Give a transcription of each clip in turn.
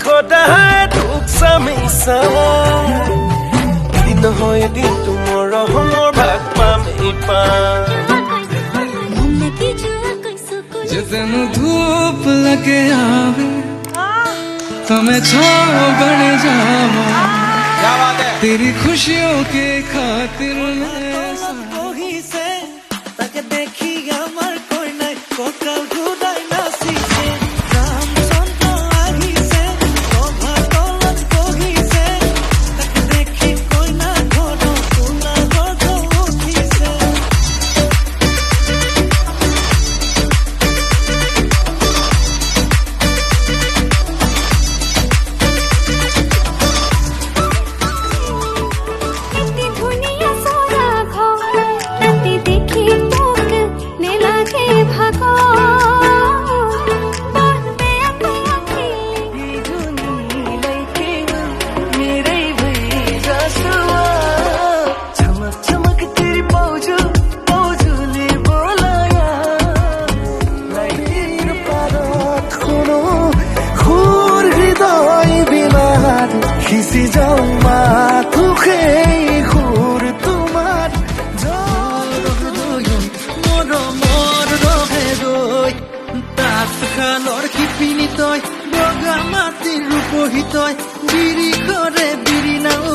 সদায় তোক চামিছা দিন হয় দিন তোমাৰ ৰহমৰ ভাগ পাম এই পাম जितन धूप लगे आवे हमें छाँव बन जावा तेरी खुशियों के खातिर কহি সে তাকে দেখি আমার কই নাই ককাল ঘুরাই নাচিছে রামচন্দ্র আহিছে সভা তলত বহিছে তাকে দেখি কই না ঘৰ সোণা গৰ্ভ উঠিছে খিচি যাও মাথো সেই সুৰ তোমাৰ মৰমৰ ৰহে ৰৈ তাঁতশালৰ শিপিনী তই বগা মাটিৰ ৰূপহী তই বিৰি কৰে বিৰি নাঐ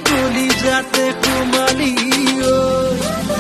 কলি যাতে সোমালি ঐ